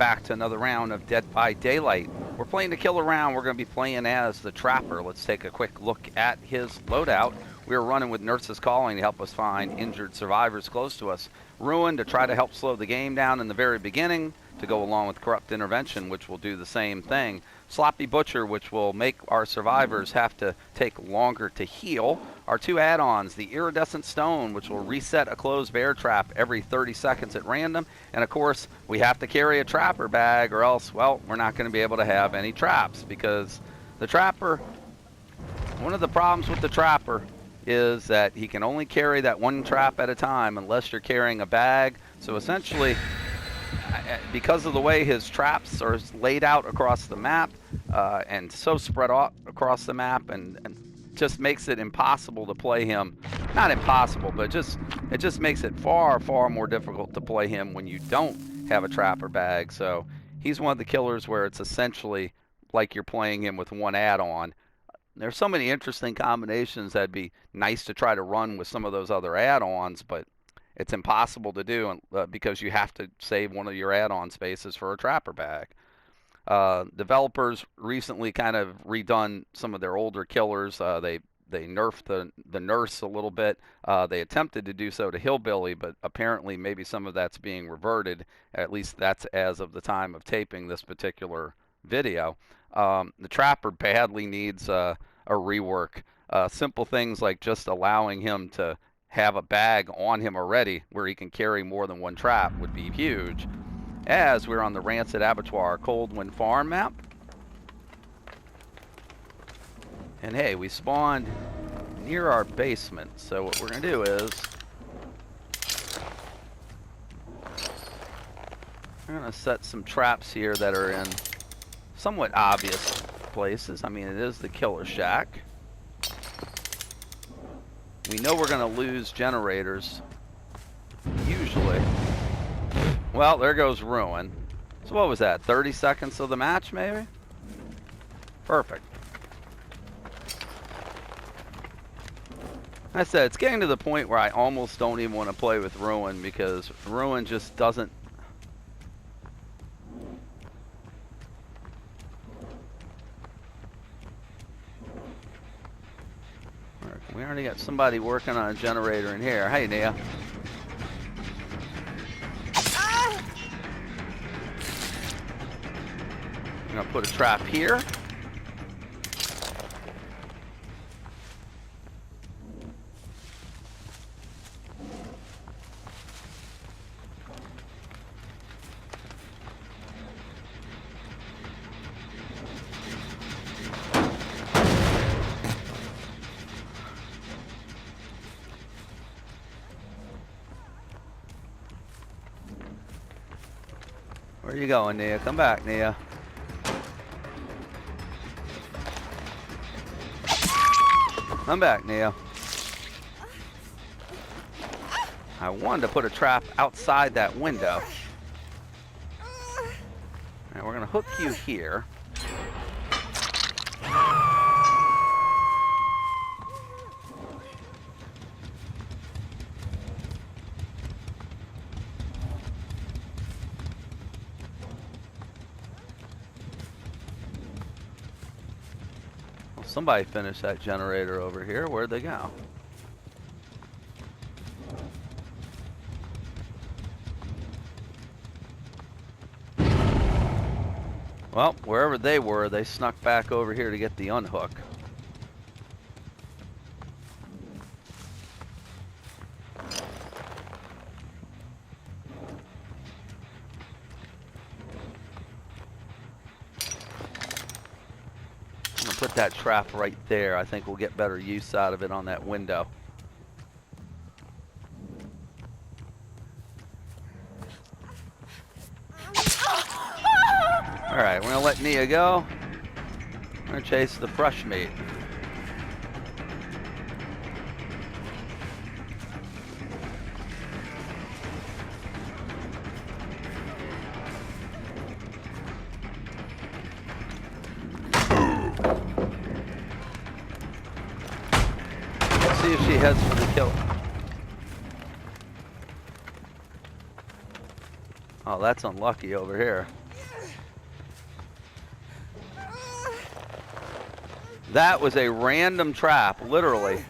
back to another round of Dead by Daylight. We're playing the killer round. We're going to be playing as the Trapper. Let's take a quick look at his loadout. We're running with Nurses Calling to help us find injured survivors close to us. Ruin to try to help slow the game down in the very beginning, to go along with Corrupt Intervention, which will do the same thing. Sloppy Butcher, which will make our survivors have to take longer to heal. Our two add-ons, the Iridescent Stone, which will reset a closed bear trap every 30 seconds at random. And of course, we have to carry a Trapper bag, or else, well, we're not going to be able to have any traps, because the Trapper, one of the problems with the Trapper is that he can only carry that one trap at a time unless you're carrying a bag. So essentially, because of the way his traps are laid out across the map, and so spread out across the map, and just makes it impossible to play him. Not impossible, but it just makes it far, far more difficult to play him when you don't have a Trapper bag. So he's one of the killers where it's essentially like you're playing him with one add-on. There's so many interesting combinations that'd be nice to try to run with some of those other add-ons, but it's impossible to do because you have to save one of your add-on spaces for a Trapper bag. Developers recently kind of redone some of their older killers. They nerfed the Nurse a little bit. They attempted to do so to Hillbilly, but apparently maybe some of that's being reverted. At least that's as of the time of taping this particular video. The Trapper badly needs a rework. Simple things like just allowing him to have a bag on him already where he can carry more than one trap would be huge. As we're on the Rancid Abattoir Coldwind Farm map. And hey, we spawned near our basement, so what we're going to do is we're going to set some traps here that are in somewhat obvious places. I mean, it is the Killer Shack. We know we're going to lose generators, usually. Well, there goes Ruin. So what was that, 30 seconds of the match, maybe? Perfect. I said, it's getting to the point where I almost don't even want to play with Ruin, because Ruin just doesn't... We already got somebody working on a generator in here. Hey, Nia. I'm going to put a trap here. Where you going, Nia? Come back, Nia. Come back, Nia. I wanted to put a trap outside that window. And we're going to hook you here. Somebody finished that generator over here. Where'd they go? Well, wherever they were, they snuck back over here to get the unhook. Put that trap right there. I think we'll get better use out of it on that window. Alright, we're going to let Nia go. We're going to chase the brush meat. See if she heads for the kill. Oh, that's unlucky over here. That was a random trap, literally.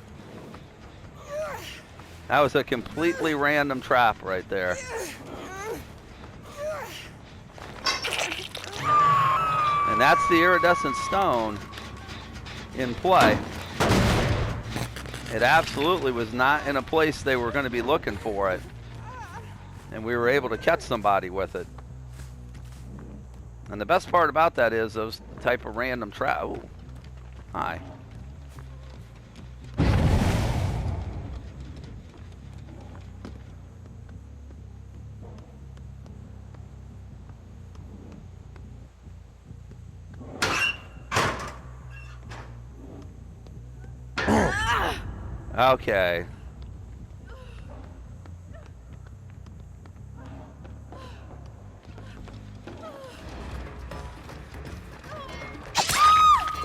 That was a completely random trap right there. And that's the iridescent stone in play. It absolutely was not in a place they were going to be looking for it. And we were able to catch somebody with it. And the best part about that is those type of random trap. Oh, hi. Okay.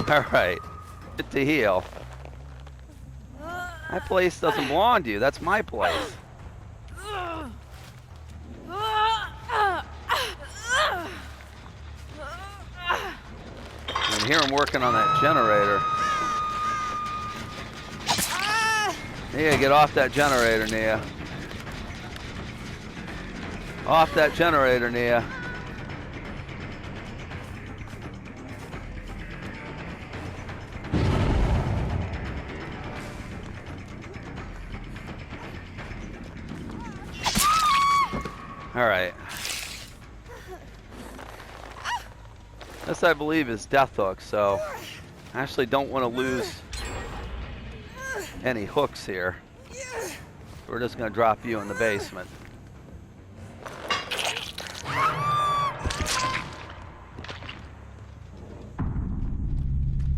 All right. Get to heal. That place doesn't belong to you. That's my place. I can hear him working on that generator. Nia, get off that generator, Nia. Off that generator, Nia. All right. This, I believe, is death hook, so I actually don't want to lose any hooks here. We're just going to drop you in the basement.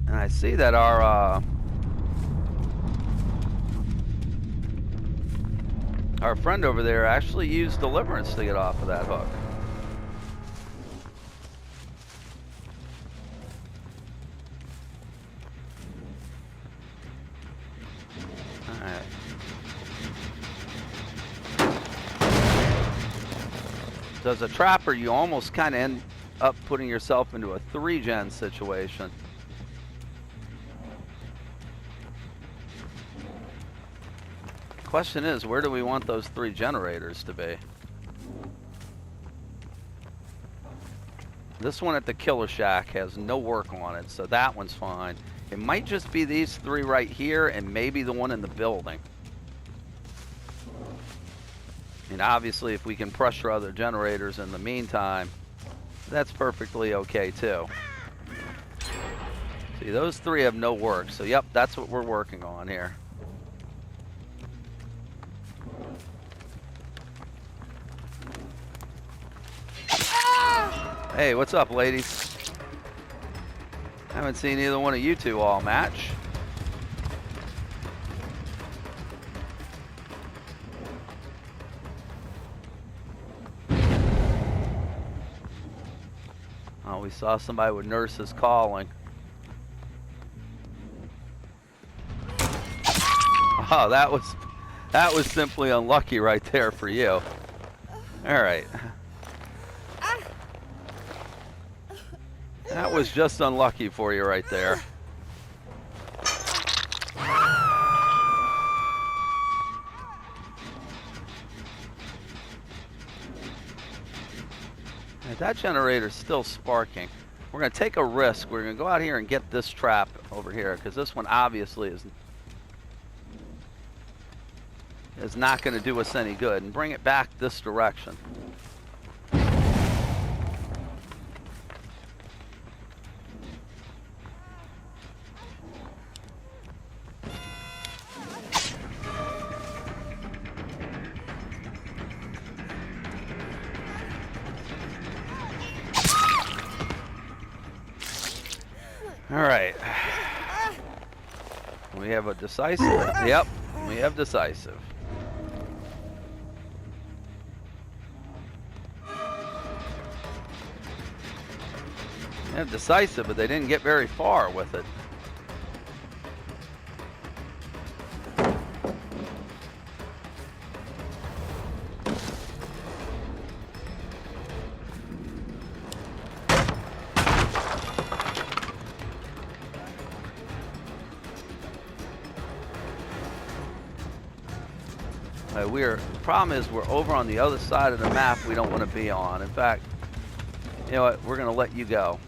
And I see that our friend over there actually used deliverance to get off of that hook. Alright. So as a trapper, you almost kind of end up putting yourself into a 3-gen situation. Question is, where do we want those 3 generators to be? This one at the Killer Shack has no work on it, so that one's fine. It might just be these 3 right here and maybe the one in the building. And obviously if we can pressure other generators in the meantime, that's perfectly okay too. See, those 3 have no work, so yep, that's what we're working on here. Hey, what's up, ladies? Haven't seen either one of you two all match. Oh, we saw somebody with nurses calling. Oh, that was simply unlucky right there for you. All right. That was just unlucky for you right there. That generator's still sparking. We're going to take a risk. We're going to go out here and get this trap over here, because this one obviously is not going to do us any good, and bring it back this direction. All right. We have a decisive. Yep, we have decisive. They have decisive, but they didn't get very far with it. Problem is we're over on the other side of the map we don't want to be on. In fact, you know what? We're going to let you go.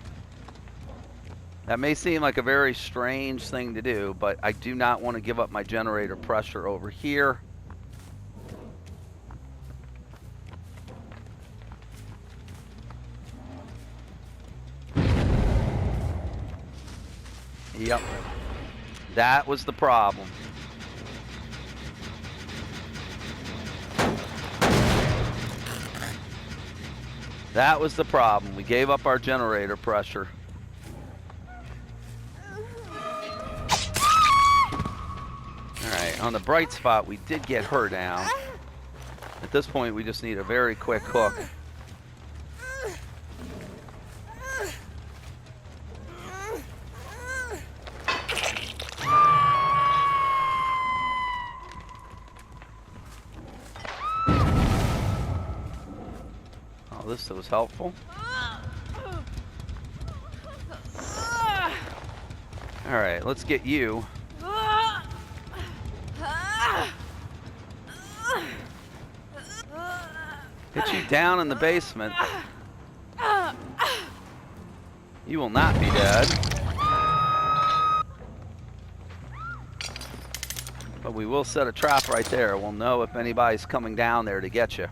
That may seem like a very strange thing to do, but I do not want to give up my generator pressure over here. Yep. That was the problem. That was the problem. We gave up our generator pressure. Alright, on the bright spot, we did get her down. At this point, we just need a very quick hook. This was helpful. All right, let's get you. Get you down in the basement. You will not be dead. But we will set a trap right there. We'll know if anybody's coming down there to get you.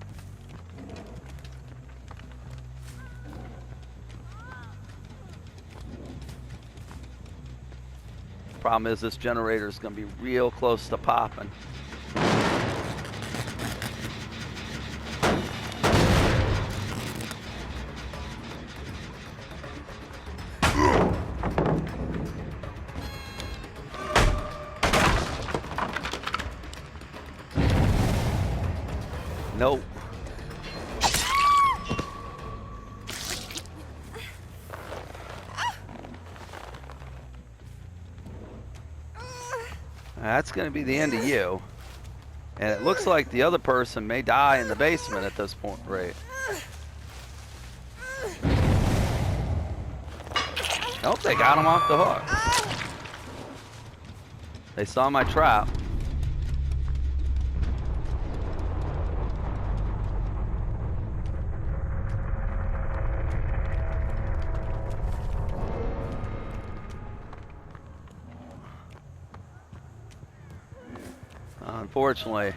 Problem is this generator is going to be real close to popping. Nope. That's going to be the end of you. And it looks like the other person may die in the basement at this point, right? Nope, they got him off the hook. They saw my trap. Unfortunately.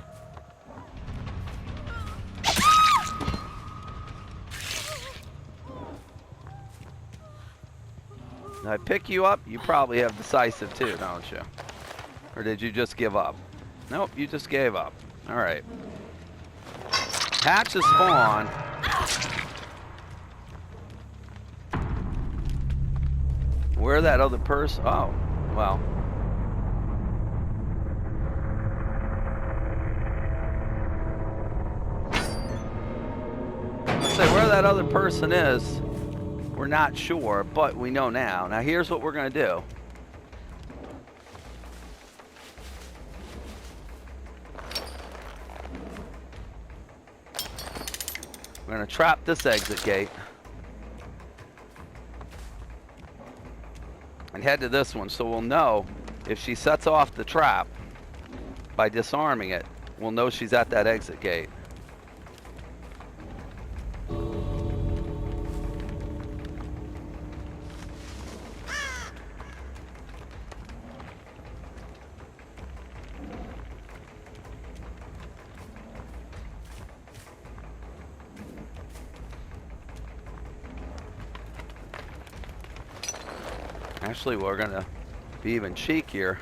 I pick you up, you probably have decisive too, don't you? Or did you just give up? Nope, you just gave up. All right. Hatches spawn. Where that other person? Oh, well. Where that other person is, we're not sure, but we know now. Now here's what we're going to do. We're going to trap this exit gate and head to this one, so we'll know if she sets off the trap by disarming it, we'll know she's at that exit gate. Actually, we're going to be even cheekier.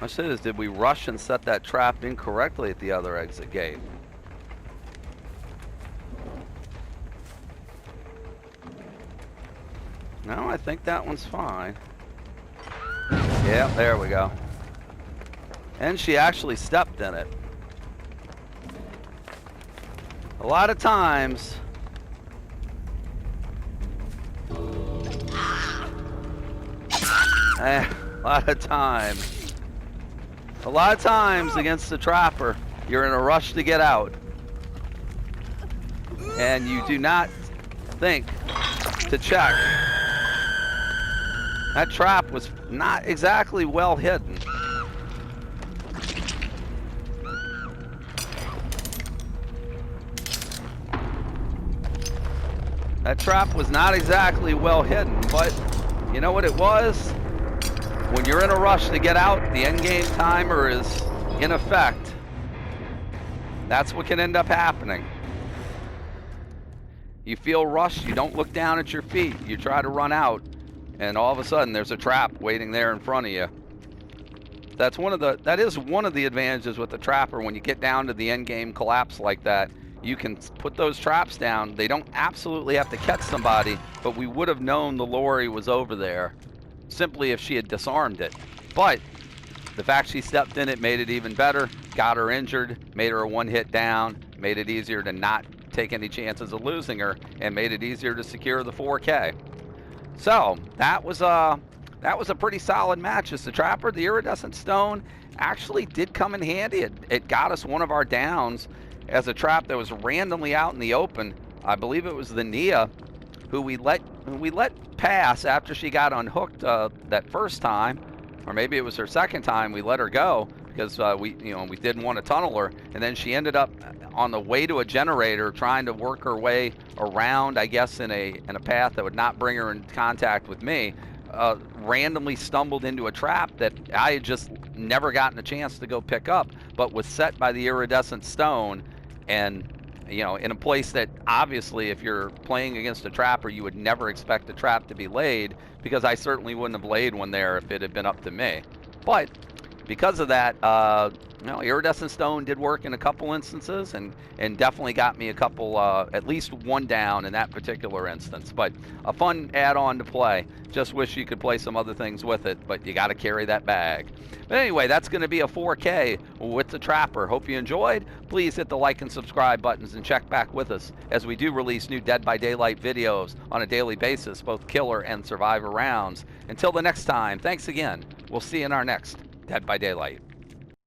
My shit is, did we rush and set that trap incorrectly at the other exit gate? No, I think that one's fine. Yeah, there we go. And she actually stepped in it. A lot of times, a lot of times against the trapper, you're in a rush to get out. and you do not think to check. That trap was not exactly well hidden. That trap was not exactly well hidden, but you know what it was? When you're in a rush to get out, the endgame timer is in effect. That's what can end up happening. You feel rushed, you don't look down at your feet, you try to run out, and all of a sudden there's a trap waiting there in front of you. That is one of the advantages with the trapper. When you get down to the end game collapse like that, you can put those traps down. They don't absolutely have to catch somebody, but we would have known the lorry was over there simply if she had disarmed it. But the fact she stepped in it made it even better, got her injured, made her a one-hit down, made it easier to not take any chances of losing her, and made it easier to secure the 4K. So that was a pretty solid match. As the trapper, the iridescent stone actually did come in handy. It got us one of our downs as a trap that was randomly out in the open. I believe it was the Nia who we let pass after she got unhooked that first time, or maybe it was her second time. We let her go because we didn't want to tunnel her, and then she ended up on the way to a generator trying to work her way around, I guess, in a path that would not bring her in contact with me. Randomly stumbled into a trap that I had just never gotten a chance to go pick up, but was set by the iridescent stone, and in a place that obviously if you're playing against a trapper, you would never expect a trap to be laid, because I certainly wouldn't have laid one there if it had been up to me. But because of that, iridescent stone did work in a couple instances, and definitely got me a couple, at least one down in that particular instance. But a fun add-on to play. Just wish you could play some other things with it, but you got to carry that bag. But anyway, that's going to be a 4K with the trapper. Hope you enjoyed. Please hit the like and subscribe buttons and check back with us as we do release new Dead by Daylight videos on a daily basis, both killer and survivor rounds. Until the next time, thanks again. We'll see you in our next Dead by Daylight.